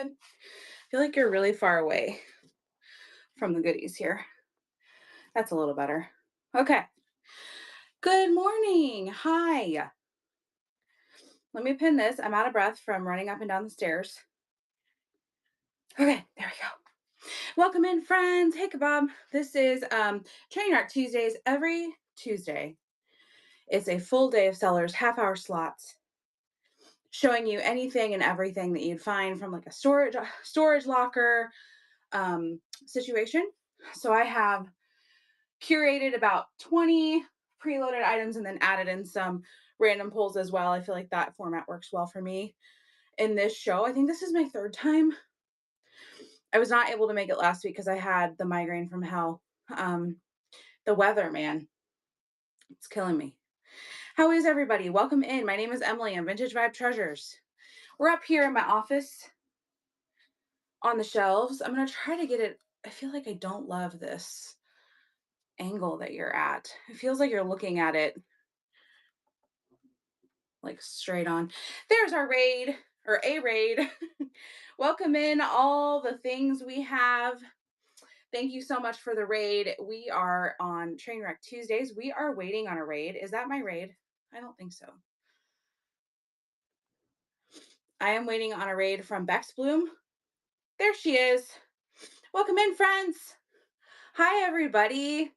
good? I feel like you're really far away from the goodies here. That's a little better. Okay. Good morning. Hi. Let me pin this. I'm out of breath from running up and down the stairs. Okay, there we go. Welcome in, friends. Hey, Kebab. This is Training Rack Tuesdays. Every Tuesday, it's a full day of sellers, half-hour slots, showing you anything and everything that you'd find from like a storage locker situation. So I have curated about 20 preloaded items and then added in some random pulls as well. I feel like that format works well for me in this show. I think this is my third time. I was not able to make it last week because I had the migraine from hell. Um, the weather, man, it's killing me. How is everybody? Welcome in. My name is Emily. I'm Vintage Vibe Treasures. We're up here in my office on the shelves. I'm going to try to get it. I feel like I don't love this angle that you're at. It feels like you're looking at it like straight on. There's our raid or a raid. Welcome in all the things we have. Thank you so much for the raid. We are on Trainwreck Tuesdays. We are waiting on a raid. Is that my raid? I don't think so. I am waiting on a raid from Bex Bloom. There she is. Welcome in, friends. Hi, everybody.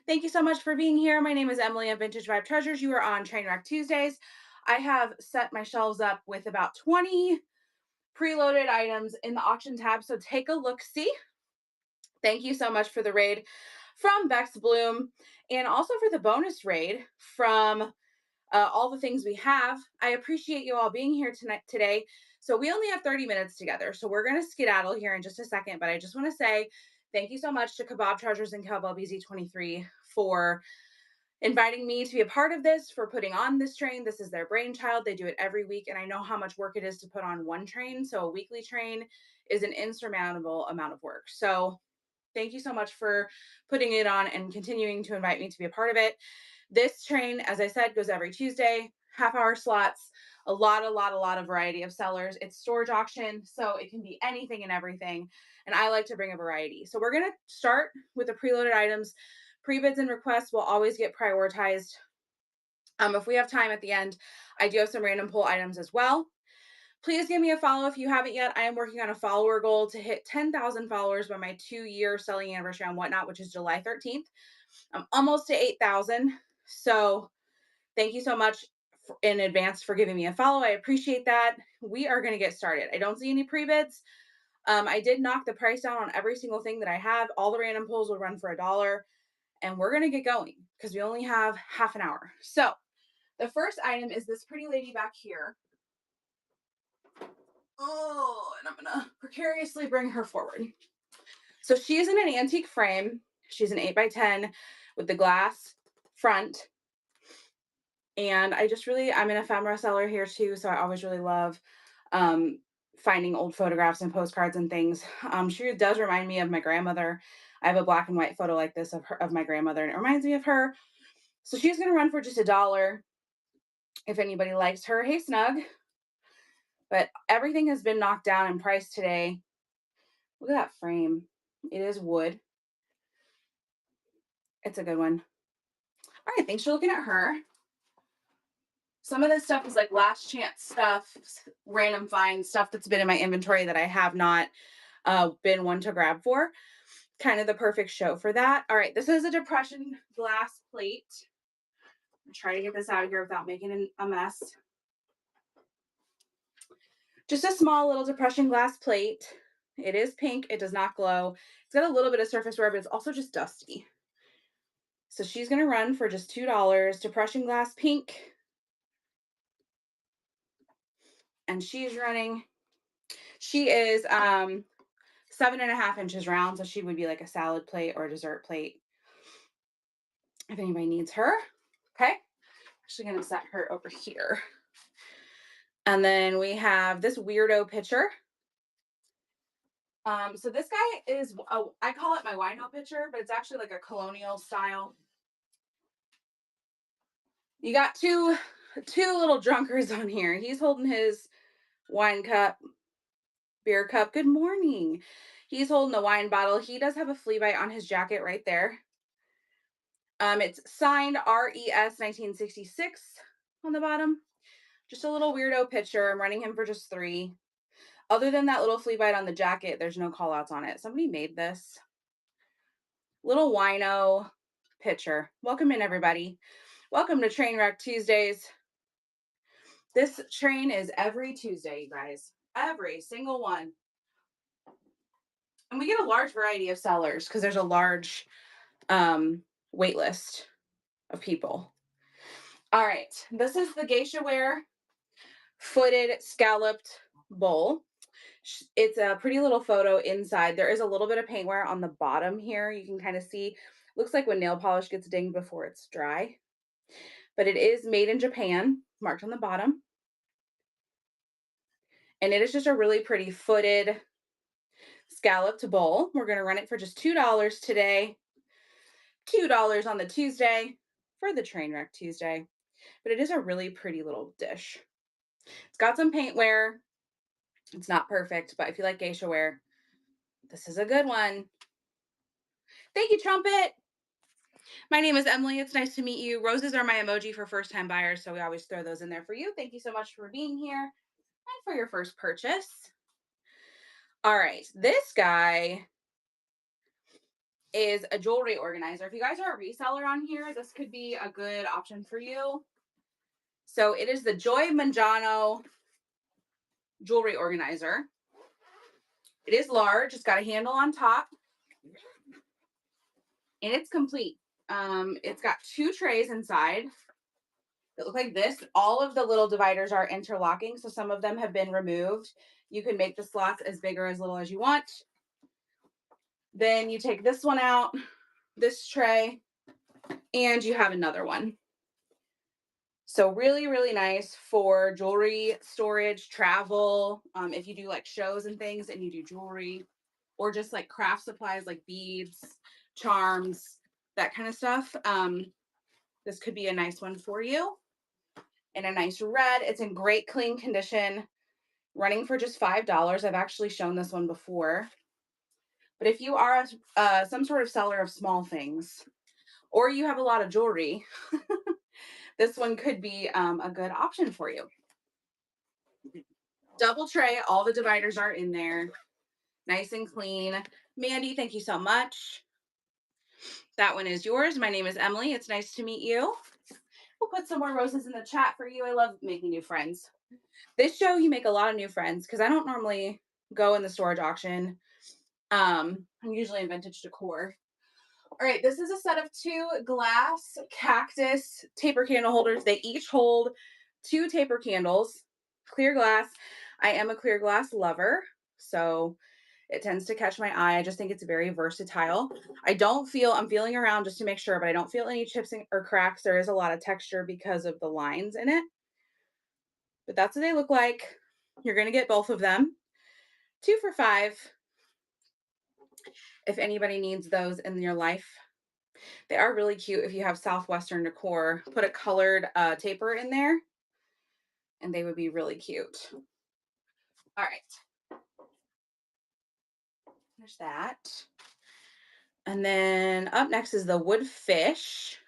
Thank you so much for being here. My name is Emily of Vintage Vibe Treasures. You are on Trainwreck Tuesdays. I have set my shelves up with about 20 preloaded items in the auction tab. So take a look, see. Thank you so much for the raid from Bex Bloom and also for the bonus raid from all the things we have. I appreciate you all being here today. So we only have 30 minutes together. So we're going to skedaddle here in just a second. But I just want to say thank you so much to Kebab Treasures and Cowbell BZ23 for inviting me to be a part of this, for putting on this train. This is their brainchild. They do it every week. And I know how much work it is to put on one train. So a weekly train is an insurmountable amount of work. So thank you so much for putting it on and continuing to invite me to be a part of it. This train, as I said, goes every Tuesday, half-hour slots, a lot of variety of sellers. It's storage auction, so it can be anything and everything. And I like to bring a variety. So we're going to start with the preloaded items. Pre-bids and requests will always get prioritized. If we have time at the end, I do have some random pull items as well. Please give me a follow if you haven't yet. I am working on a follower goal to hit 10,000 followers by my 2-year selling anniversary on Whatnot, which is July 13th. I'm almost to 8,000. So thank you so much in advance for giving me a follow. I appreciate that. We are going to get started. I don't see any pre-bids. I did knock the price down on every single thing that I have. All the random pulls will run for $1, and we're going to get going because we only have half an hour. So the first item is this pretty lady back here. Oh, and I'm going to precariously bring her forward. So she is in an antique frame. She's an 8x10 with the glass front. And I'm an ephemera seller here too. So I always really love finding old photographs and postcards and things. She does remind me of my grandmother. I have a black and white photo like this of my grandmother, and it reminds me of her. So she's going to run for just $1 if anybody likes her. Hey, Snug. But everything has been knocked down in price today. Look at that frame. It is wood. It's a good one. All right, thanks for looking at her. Some of this stuff is like last chance stuff, random find stuff that's been in my inventory that I have not been one to grab for. Kind of the perfect show for that. All right, this is a depression glass plate. I'll try to get this out of here without making a mess. Just a small little depression glass plate. It is pink. It does not glow. It's got a little bit of surface wear, but it's also just dusty. So she's going to run for just $2. Depression glass pink. And she's running. She is 7.5 inches round, so she would be like a salad plate or a dessert plate if anybody needs her. Okay, actually gonna set her over here. And then we have this weirdo pitcher. So this guy is, I call it my wino pitcher, but it's actually like a colonial style. You got two little drunkards on here. He's holding his wine cup. Beer Cup, good morning. He's holding a wine bottle. He does have a flea bite on his jacket right there. It's signed RES 1966 on the bottom. Just a little weirdo picture. I'm running him for just 3. Other than that little flea bite on the jacket, there's no call outs on it. Somebody made this. Little wino picture. Welcome in, everybody. Welcome to Trainwreck Tuesdays. This train is every Tuesday, you guys. Every single one. And we get a large variety of sellers because there's a large wait list of people. All right. This is the geisha ware footed scalloped bowl. It's a pretty little photo inside. There is a little bit of paint wear on the bottom here. You can kind of see, looks like when nail polish gets dinged before it's dry. But it is made in Japan, marked on the bottom. And it is just a really pretty footed scalloped bowl. We're going to run it for just $2 today. $2 on the Tuesday for the Trainwreck Tuesday. But it is a really pretty little dish. It's got some paint wear. It's not perfect, but if you like geisha ware, this is a good one. Thank you, Trumpet. My name is Emily. It's nice to meet you. Roses are my emoji for first-time buyers, so we always throw those in there for you. Thank you so much for being here and for your first purchase. All right, this guy is a jewelry organizer. If you guys are a reseller on here, this could be a good option for you. So it is the Joy Mangiano jewelry organizer. It is large. It's got a handle on top. And it's complete. It's got 2 trays inside that look like this. All of the little dividers are interlocking, so some of them have been removed. You can make the slots as big or as little as you want. Then you take this one out, this tray, and you have another one. So really, really nice for jewelry storage, travel. If you do like shows and things and you do jewelry, or just like craft supplies like beads, charms, that kind of stuff. This could be a nice one for you. In a nice red. It's in great clean condition, running for just $5. I've actually shown this one before. But if you are some sort of seller of small things, or you have a lot of jewelry, this one could be a good option for you. Double tray, all the dividers are in there, nice and clean. Mandy, thank you so much. That one is yours. My name is Emily. It's nice to meet you. We'll put some more roses in the chat for you. I love making new friends. This show, you make a lot of new friends because I don't normally go in the storage auction. I'm usually in vintage decor. All right, this is a set of 2 glass cactus taper candle holders. They each hold 2 taper candles, clear glass. I am a clear glass lover, so it tends to catch my eye. I just think it's very versatile. I'm feeling around just to make sure, but I don't feel any chips or cracks. There is a lot of texture because of the lines in it. But that's what they look like. You're going to get both of them. 2 for $5. If anybody needs those in your life. They are really cute if you have Southwestern decor. Put a colored taper in there and they would be really cute. All right. There's that. And then up next is the wood fish.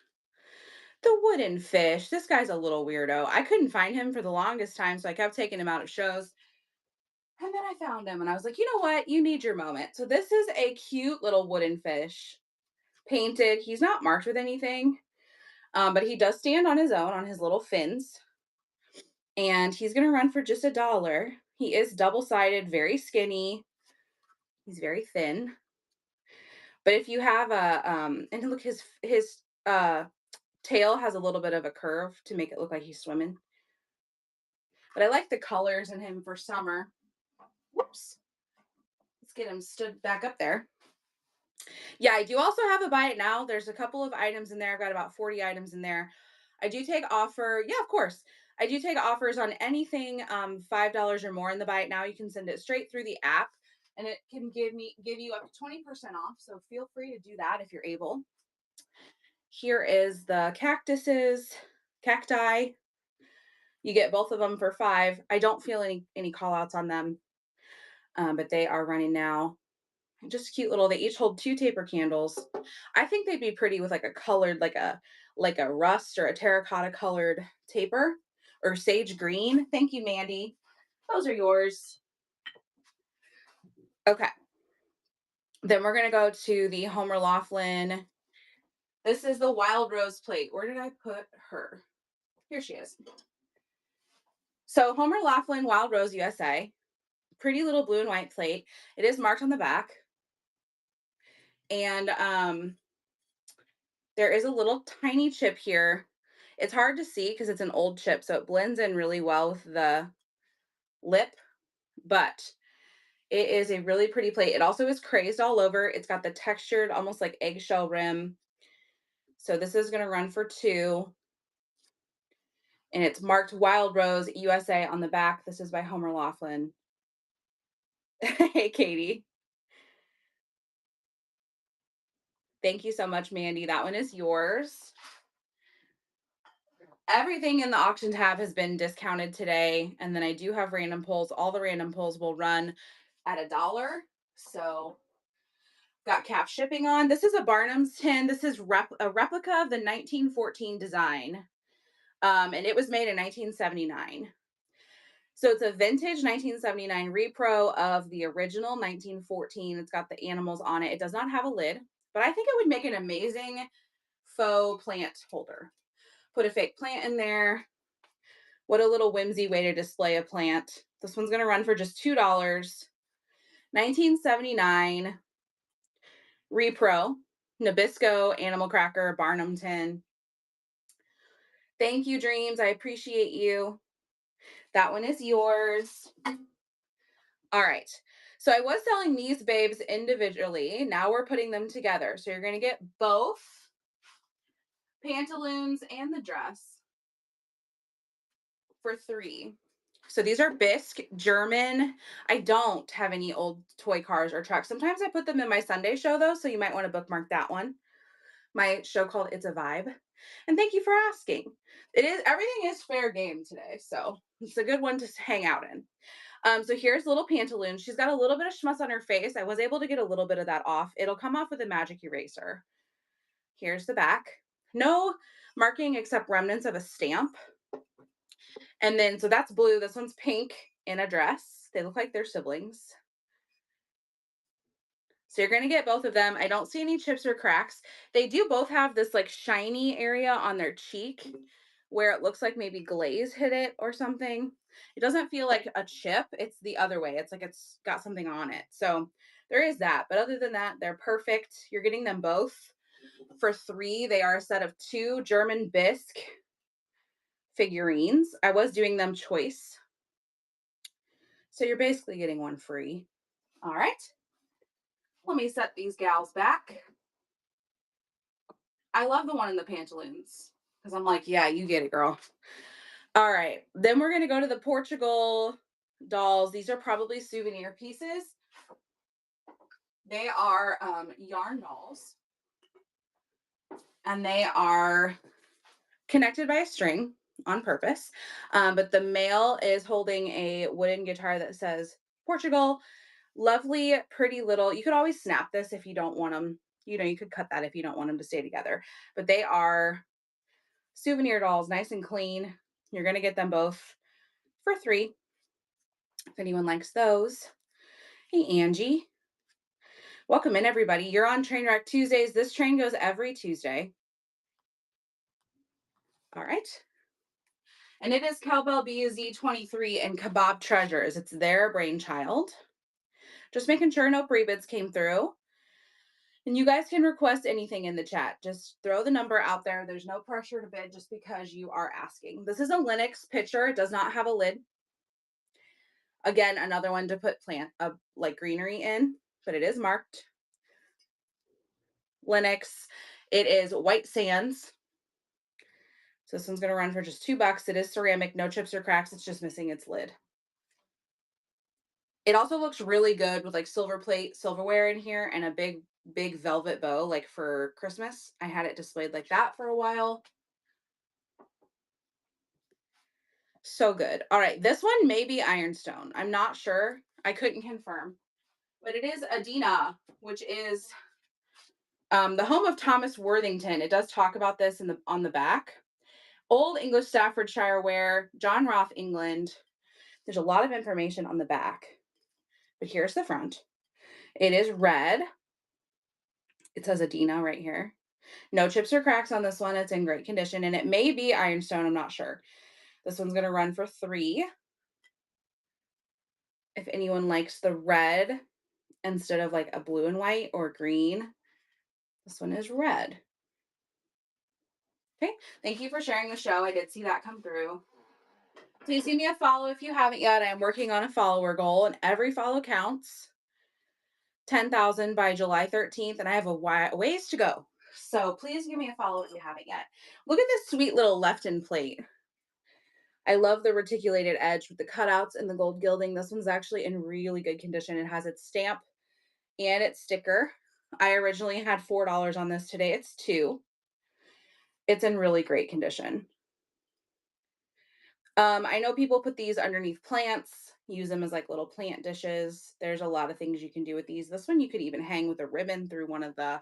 The wooden fish. This guy's a little weirdo. I couldn't find him for the longest time, so I kept taking him out of shows. And then I found him and I was like, you know what? You need your moment. So this is a cute little wooden fish. Painted. He's not marked with anything, but he does stand on his own on his little fins. And he's going to run for just $1. He is double-sided, very skinny. He's very thin. But if you have and look, his tail has a little bit of a curve to make it look like he's swimming. But I like the colors in him for summer. Whoops. Let's get him stood back up there. Yeah, I do also have a buy it now. There's a couple of items in there. I've got about 40 items in there. I do take offer. Yeah, of course. I do take offers on anything $5 or more in the buy it now. You can send it straight through the app and it can give you up to 20% off. So feel free to do that if you're able. Here is the cacti. You get both of them for $5. I don't feel any call outs on them. But they are running now. Just cute little, they each hold 2 taper candles. I think they'd be pretty with like a colored, like a rust or a terracotta colored taper or sage green. Thank you, Mandy. Those are yours. Okay. Then we're gonna go to the Homer Laughlin. This is the Wild Rose plate. Where did I put her? Here she is. So Homer Laughlin Wild Rose USA. Pretty little blue and white plate. It is marked on the back. And there is a little tiny chip here. It's hard to see because it's an old chip, so it blends in really well with the lip, but it is a really pretty plate. It also is crazed all over. It's got the textured, almost like eggshell rim. So this is going to run for 2. And it's marked Wild Rose USA on the back. This is by Homer Laughlin. Hey, Katie. Thank you so much, Mandy. That one is yours. Everything in the auction tab has been discounted today. And then I do have random pulls. All the random pulls will run at $1. So got cap shipping on. This is a Barnum's tin. This is a replica of the 1914 design. And it was made in 1979. So it's a vintage 1979 repro of the original 1914. It's got the animals on it. It does not have a lid, but I think it would make an amazing faux plant holder. Put a fake plant in there. What a little whimsy way to display a plant. This one's going to run for just $2. 1979 repro, Nabisco, animal cracker, Barnum tin. Thank you, Dreams. I appreciate you. That one is yours. All right. So I was selling these babes individually. Now we're putting them together. So you're going to get both pantaloons and the dress for $3. So these are Bisque German. I don't have any old toy cars or trucks. Sometimes I put them in my Sunday show though, so you might want to bookmark that one. My show called It's a Vibe. And thank you for asking. Everything is fair game today, so it's a good one to hang out in. So here's little pantaloon. She's got a little bit of schmutz on her face. I was able to get a little bit of that off. It'll come off with a magic eraser. Here's the back. No marking except remnants of a stamp. And then, so that's blue. This one's pink in a dress. They look like they're siblings. So you're going to get both of them. I don't see any chips or cracks. They do both have this like shiny area on their cheek where it looks like maybe glaze hit it or something. It doesn't feel like a chip. It's the other way. It's like it's got something on it. So there is that. But other than that, they're perfect. You're getting them both for $3. They are a set of 2 German bisque figurines. I was doing them choice. So you're basically getting one free. All right. Let me set these gals back. I love the one in the pantaloons because I'm like, yeah, you get it, girl. All right. Then we're going to go to the Portugal dolls. These are probably souvenir pieces. They are yarn dolls. And they are connected by a string on purpose. But the male is holding a wooden guitar that says Portugal. Lovely, pretty little. You could always snap this if you don't want them. You know, you could cut that if you don't want them to stay together. But they are souvenir dolls, nice and clean. You're going to get them both for $3 if anyone likes those. Hey, Angie. Welcome in, everybody. You're on Trainwreck Tuesdays. This train goes every Tuesday. All right. And it is Cowbell BUZ23 and Kebab Treasures. It's their brainchild. Just making sure no pre-bids came through. And you guys can request anything in the chat. Just throw the number out there. There's no pressure to bid just because you are asking. This is a Lynx pitcher. It does not have a lid. Again, another one to put like greenery in, but it is marked. Lynx. It is White Sands. So this one's going to run for just $2. It is ceramic, no chips or cracks. It's just missing its lid. It also looks really good with like silver plate, silverware in here and a big velvet bow like for Christmas. I had it displayed like that for a while. So good. All right, this one may be Ironstone. I'm not sure. I couldn't confirm. But it is Adina, which is the home of Thomas Worthington. It does talk about this in the on the back. Old English Staffordshire ware, John Roth, England. There's a lot of information on the back. But here's the front. It is red. It says Adina right here. No chips or cracks on this one. It's in great condition. And it may be ironstone. I'm not sure. This one's going to run for $3. If anyone likes the red instead of like a blue and white or green, this one is red. Okay. Thank you for sharing the show. I did see that come through. Please give me a follow if you haven't yet. I am working on a follower goal, and every follow counts. 10,000 by July 13th, and I have a ways to go. So please give me a follow if you haven't yet. Look at this sweet little Lefton plate. I love the reticulated edge with the cutouts and the gold gilding. This one's actually in really good condition. It has its stamp and its sticker. I originally had $4 on this. Today it's $2. It's in really great condition. I know people put these underneath plants, use them as like little plant dishes. There's a lot of things you can do with these. This one you could even hang with a ribbon through one of the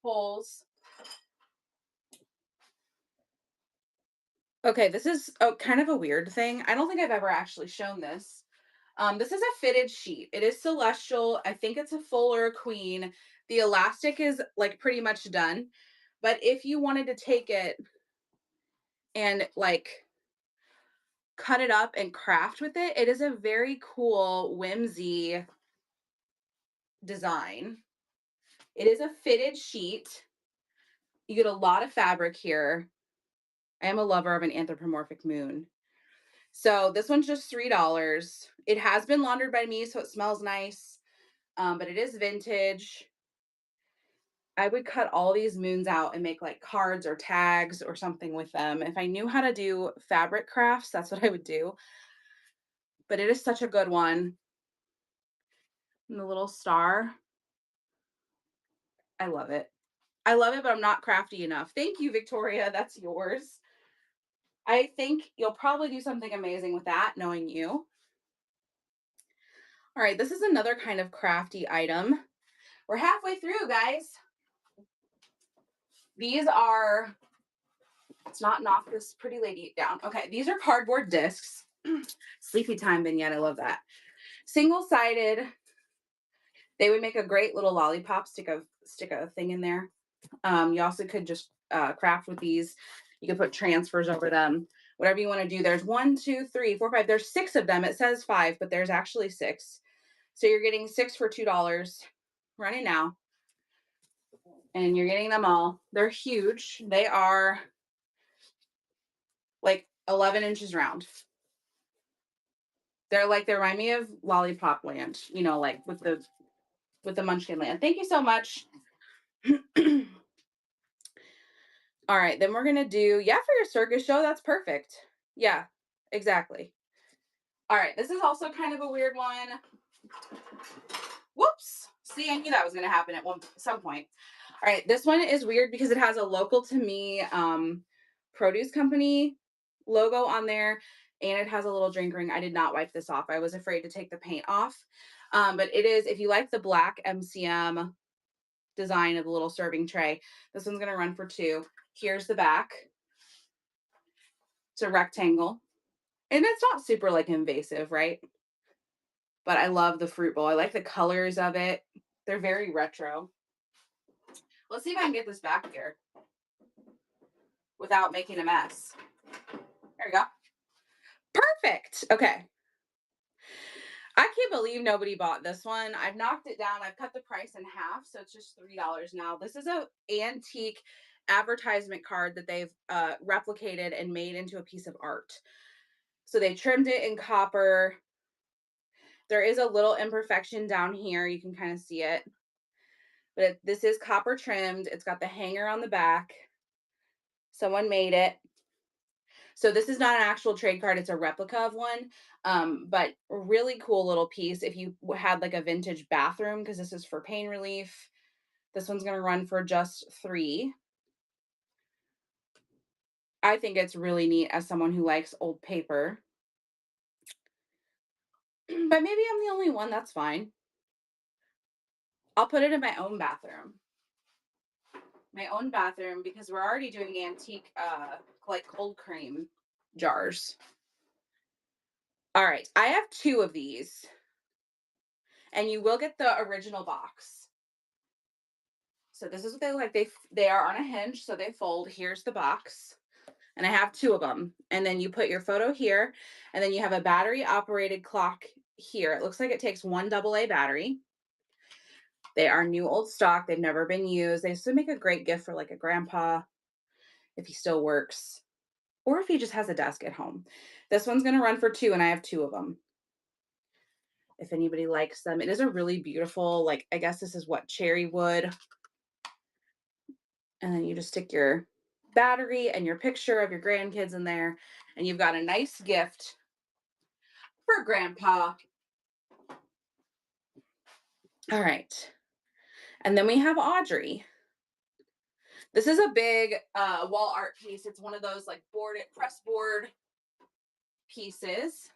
holes. Okay, this is kind of a weird thing. I don't think I've ever actually shown this. This is a fitted sheet. It is celestial. I think it's a full or a queen. The elastic is like pretty much done. But if you wanted to take it and like cut it up and craft with it, it is a very cool whimsy design. It is a fitted sheet. You get a lot of fabric here. I am a lover of an anthropomorphic moon. So this one's just $3. It has been laundered by me, so it smells nice. But it is vintage. I would cut all these moons out and make like cards or tags or something with them. If I knew how to do fabric crafts, that's what I would do. But it is such a good one. And the little star. I love it. I love it, but I'm not crafty enough. Thank you, Victoria. That's yours. I think you'll probably do something amazing with that, knowing you. All right, this is another kind of crafty item. We're halfway through, guys. These are, let's not knock this pretty lady down. Okay, these are cardboard discs. Sleepy time vignette, I love that. Single-sided. They would make a great little lollipop, stick a thing in there. You also could just craft with these. You could put transfers over them, whatever you want to do. There's 1, 2, 3, 4, 5. There's 6 of them. It says 5, but there's actually 6. So you're getting 6 for $2. Running now. And you're getting them all. They're huge. They are like 11 inches round. They remind me of Lollipop Land, you know, like with the Munchkin Land. Thank you so much. All right, then we're gonna do, yeah, for your circus show, that's perfect. Yeah, exactly. All right, this is also kind of a weird one. Whoops. See, I knew that was gonna happen at some point. All right, this one is weird because it has a local to me produce company logo on there, and it has a little drink ring. I did not wipe this off. I was afraid to take the paint off. But it is, if you like the black MCM design of the little serving tray, this one's gonna run for $2. Here's the back. It's a rectangle. And it's not super like invasive, right? But I love the fruit bowl. I like the colors of it. They're very retro. Let's see if I can get this back here without making a mess. There we go. Perfect. Okay. I can't believe nobody bought this one. I've knocked it down. I've cut the price in half, so it's just $3 now. This is a antique advertisement card that they've replicated and made into a piece of art. So they trimmed it in copper. There is a little imperfection down here. You can kind of see it. But this is copper trimmed. It's got the hanger on the back. Someone made it. So this is not an actual trade card. It's a replica of one. But really cool little piece. If you had like a vintage bathroom, because this is for pain relief, this one's going to run for just $3. I think it's really neat as someone who likes old paper. But But maybe I'm the only one, that's fine. I'll put it in my own bathroom. My own bathroom because we're already doing antique like cold cream jars. All right, I have 2 of these and you will get the original box. So this is what they look like. They are on a hinge, so they fold. Here's the box. And I have 2 of them. And then you put your photo here, and then you have a battery operated clock here. It looks like it takes 1 AA battery. They are new old stock. They've never been used. They used to make a great gift for like a grandpa if he still works or if he just has a desk at home. This one's going to run for 2 and I have 2 of them. If anybody likes them. It is a really beautiful, like I guess this is what, cherry wood. And then you just stick your battery and your picture of your grandkids in there and you've got a nice gift for grandpa. All right. And then we have Audrey. This is a big wall art piece. It's one of those like press board pieces.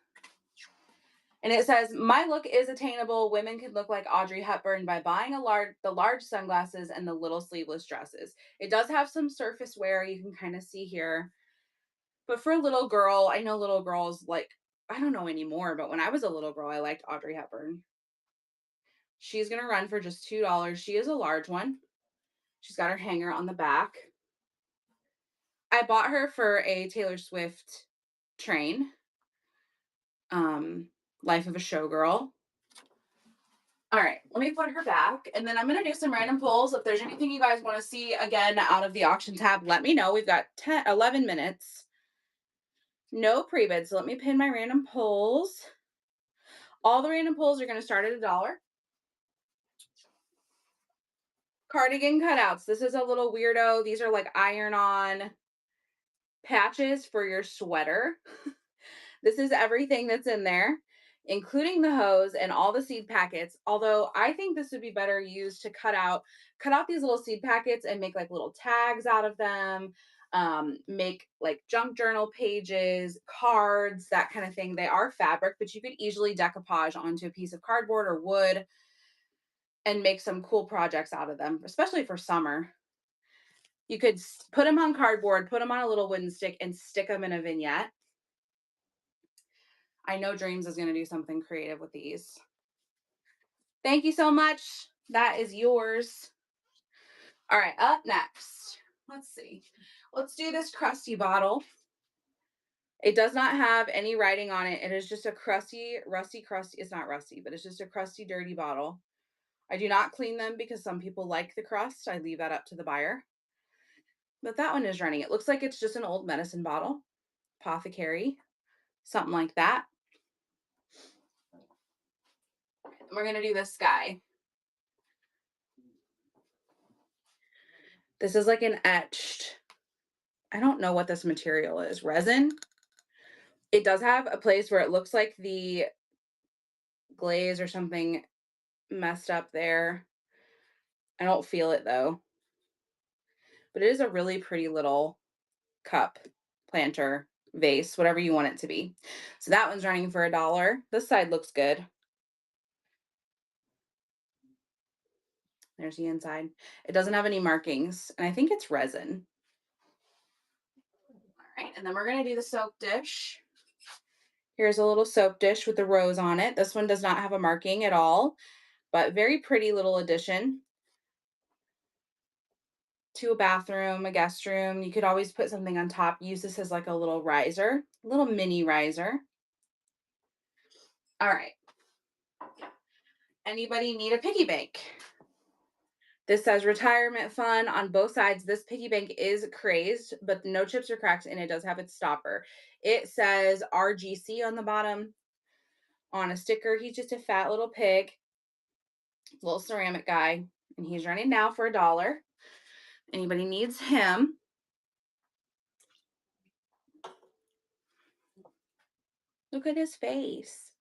And it says, "My look is attainable. Women can look like Audrey Hepburn by buying the large sunglasses and the little sleeveless dresses." It does have some surface wear you can kind of see here. But for a little girl, I know little girls like, I don't know anymore, but when I was a little girl, I liked Audrey Hepburn. She's going to run for just $2. She is a large one. She's got her hanger on the back. I bought her for a Taylor Swift train. Life of a Showgirl. All right, let me put her back, and then I'm going to do some random pulls. If there's anything you guys want to see again out of the auction tab, let me know. We've got 11 minutes. No pre-bid, so let me pin my random pulls. All the random pulls are going to start at $1. Cardigan cutouts. This is a little weirdo. These are like iron-on patches for your sweater. This is everything that's in there, including the hose and all the seed packets. Although I think this would be better used to cut out these little seed packets and make like little tags out of them, make like junk journal pages, cards, that kind of thing. They are fabric, but you could easily decoupage onto a piece of cardboard or wood and make some cool projects out of them, especially for summer. You could put them on cardboard, put them on a little wooden stick, and stick them in a vignette. I know Dreams is going to do something creative with these. Thank you so much. That is yours. All right, up next. Let's see. Let's do this crusty bottle. It does not have any writing on it. It is just a crusty. It's not rusty, but it's just a crusty, dirty bottle. I do not clean them because some people like the crust. I leave that up to the buyer. But that one is running. It looks like it's just an old medicine bottle. Apothecary. Something like that. We're going to do this guy. This is like an etched, I don't know what this material is, resin. It does have a place where it looks like the glaze or something messed up there. I don't feel it though. But it is a really pretty little cup, planter, vase, whatever you want it to be. So that one's running for $1. This side looks good. There's the inside. It doesn't have any markings, and I think it's resin. All right, and then we're going to do the soap dish. Here's a little soap dish with a rose on it. This one does not have a marking at all, but very pretty little addition to a bathroom, a guest room. You could always put something on top. Use this as like a little riser, a little mini riser. All right. Anybody need a piggy bank? This says retirement fund on both sides. This piggy bank is crazed, but no chips or cracks, and it does have its stopper. It says RGC on the bottom on a sticker. He's just a fat little pig, little ceramic guy, and he's running now for $1. Anybody needs him? Look at his face.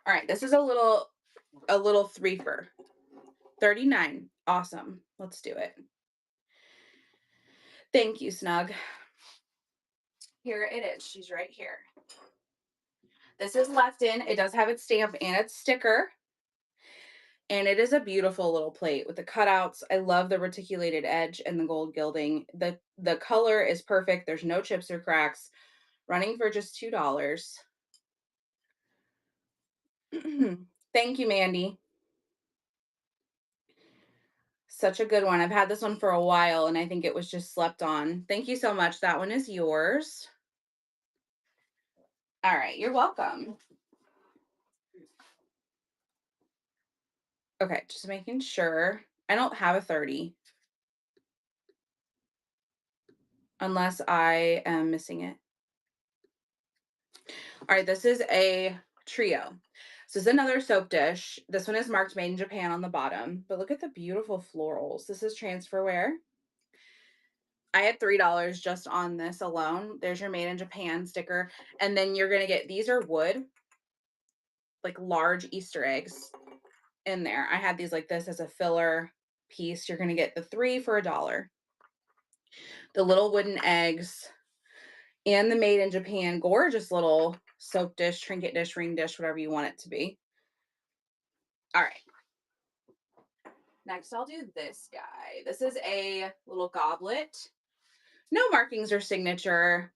All right, this is a little threefer. 39. Awesome. Let's do it. Thank you, Snug. Here it is. She's right here. This is left in. It does have its stamp and its sticker. And it is a beautiful little plate with the cutouts. I love the reticulated edge and the gold gilding. The color is perfect. There's no chips or cracks. Running for just $2. Thank you, Mandy. Such a good one. I've had this one for a while and I think it was just slept on. Thank you so much. That one is yours. All right, you're welcome. Okay, just making sure. I don't have a 30 unless I am missing it. All right, this is a trio. So this is another soap dish. This one is marked made in Japan on the bottom, but look at the beautiful florals. This is transferware. I had $3 just on this alone. There's your made in Japan sticker. And then you're going to get, these are wood, like large Easter eggs in there. I had these like this as a filler piece. You're going to get the 3 for $1. The little wooden eggs and the made in Japan gorgeous little soap dish, trinket dish, ring dish, whatever you want it to be. All right. Next, I'll do this guy. This is a little goblet. No markings or signature,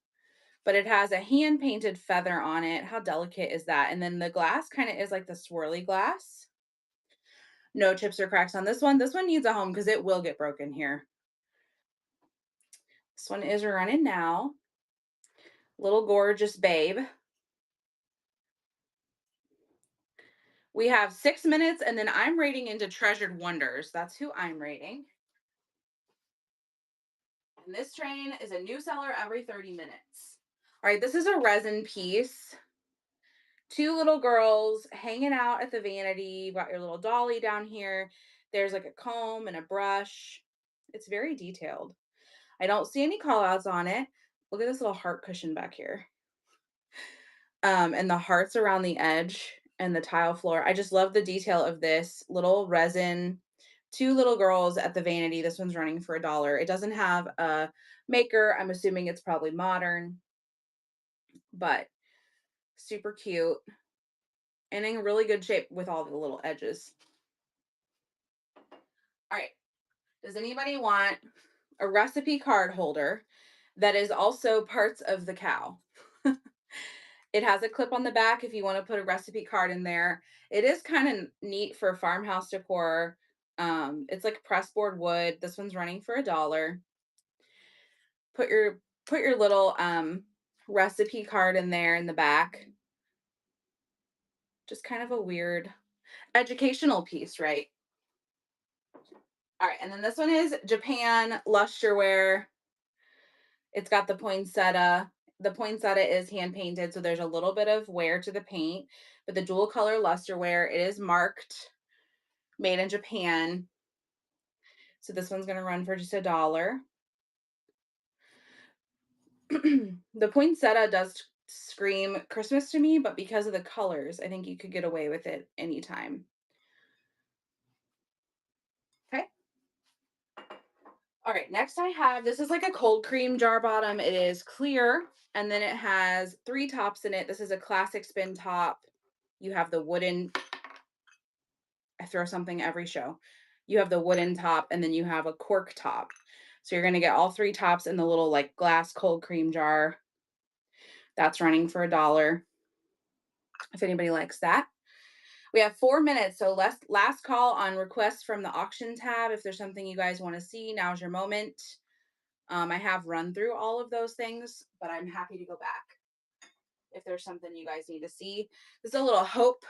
but it has a hand painted feather on it. How delicate is that? And then the glass kind of is like the swirly glass. No chips or cracks on this one. This one needs a home because it will get broken here. This one is running now. Little gorgeous babe. We have 6 minutes and then I'm rating into Treasured Wonders. That's who I'm rating. And this train is a new seller every 30 minutes. All right, this is a resin piece. 2 little girls hanging out at the vanity. You've got your little dolly down here. There's like a comb and a brush. It's very detailed. I don't see any call outs on it. Look at this little heart cushion back here. And the hearts around the edge and the tile floor. I just love the detail of this little resin. 2 little girls at the vanity. This one's running for $1. It doesn't have a maker. I'm assuming it's probably modern, but super cute and in really good shape with all the little edges. All right. Does anybody want a recipe card holder that is also parts of the cow? It has a clip on the back if you want to put a recipe card in there. It is kind of neat for farmhouse decor. It's like pressboard wood. This one's running for $1. Put your little recipe card in there in the back. Just kind of a weird educational piece, right? All right, and then this one is Japan Lusterware. It's got the poinsettia. The poinsettia is hand painted, so there's a little bit of wear to the paint, but the dual color lusterware, it is marked made in Japan. So this one's going to run for just $1. The poinsettia does scream Christmas to me, but because of the colors, I think you could get away with it anytime. Okay. All right, next I have, this is like a cold cream jar bottom. It is clear, and then it has 3 tops in it. This is a classic spin top. You have the wooden, I throw something every show. You have the wooden top, and then you have a cork top. So you're going to get all 3 tops in the little like glass cold cream jar. That's running for $1. If anybody likes that. We have 4 minutes, so last call on requests from the auction tab. If there's something you guys want to see, now's your moment. I have run through all of those things, but I'm happy to go back if there's something you guys need to see. This is a little Hope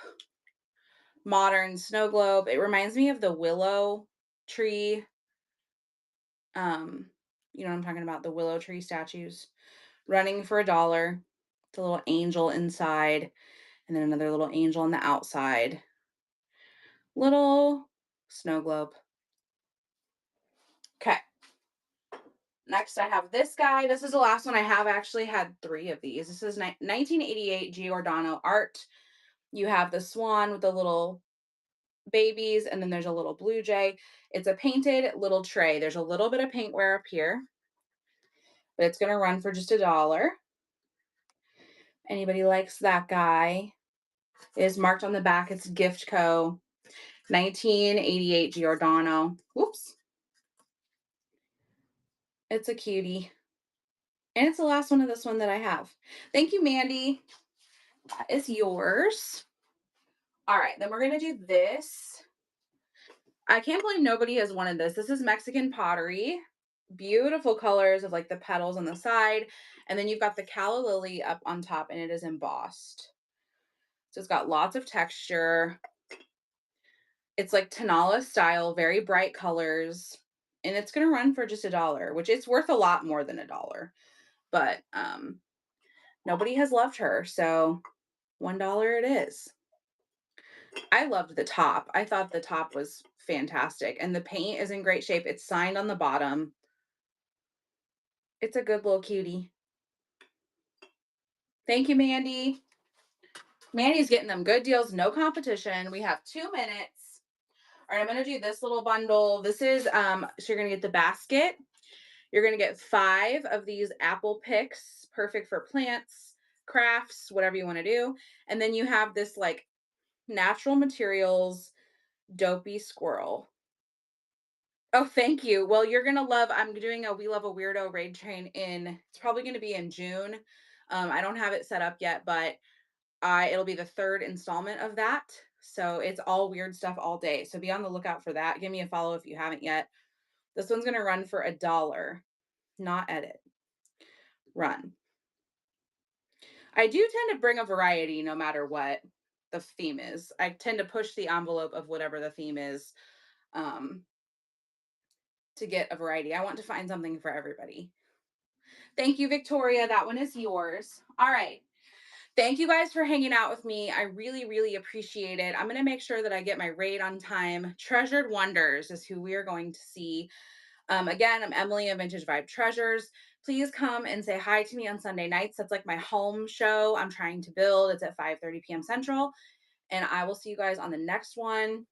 modern snow globe. It reminds me of the willow tree. You know what I'm talking about, the willow tree statues. Running for $1. The little angel inside, and then another little angel on the outside. Little snow globe. Okay. Next, I have this guy. This is the last one. I have actually had 3 of these. This is 1988 Giordano art. You have the swan with the little babies, and then there's a little blue jay. It's a painted little tray. There's a little bit of paint wear up here, but it's going to run for just $1. Anybody likes that guy. It is marked on the back. It's Gift Co. 1988 Giordano. Whoops. It's a cutie. And it's the last one of this one that I have. Thank you, Mandy. That is yours. All right, then we're going to do this. I can't believe nobody has wanted this. This is Mexican pottery. Beautiful colors of like the petals on the side. And then you've got the calla lily up on top and it is embossed. So it's got lots of texture. It's like Tanala style, very bright colors. And it's going to run for just $1, which it's worth a lot more than $1. But nobody has loved her. So $1 it is. I loved the top. I thought the top was fantastic. And the paint is in great shape. It's signed on the bottom. It's a good little cutie. Thank you, Mandy. Mandy's getting them good deals, no competition. We have 2 minutes. All right, I'm going to do this little bundle. This is, so you're going to get the basket. You're going to get 5 of these apple picks, perfect for plants, crafts, whatever you want to do. And then you have this like natural materials dopey squirrel. Oh, thank you. Well, you're gonna love. I'm doing a We Love a Weirdo raid train in. It's probably going to be in June. I don't have it set up yet, but it'll be the 3rd installment of that. So it's all weird stuff all day. So be on the lookout for that. Give me a follow if you haven't yet. This one's gonna run for $1. Not edit. Run. I do tend to bring a variety no matter what the theme is. I tend to push the envelope of whatever the theme is. To get a variety. I want to find something for everybody. Thank you, Victoria. That one is yours. All right. Thank you guys for hanging out with me. I really, really appreciate it. I'm going to make sure that I get my raid on time. Treasured Wonders is who we are going to see. Again, I'm Emily of Vintage Vibe Treasures. Please come and say hi to me on Sunday nights. That's like my home show I'm trying to build. It's at 5:30 p.m. Central. And I will see you guys on the next one.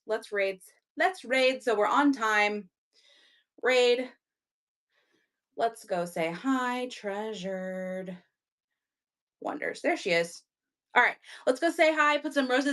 Let's raid. Let's raid. So we're on time. Raid. Let's go say hi, Treasured Wonders. There she is. All right, let's go say hi, put some roses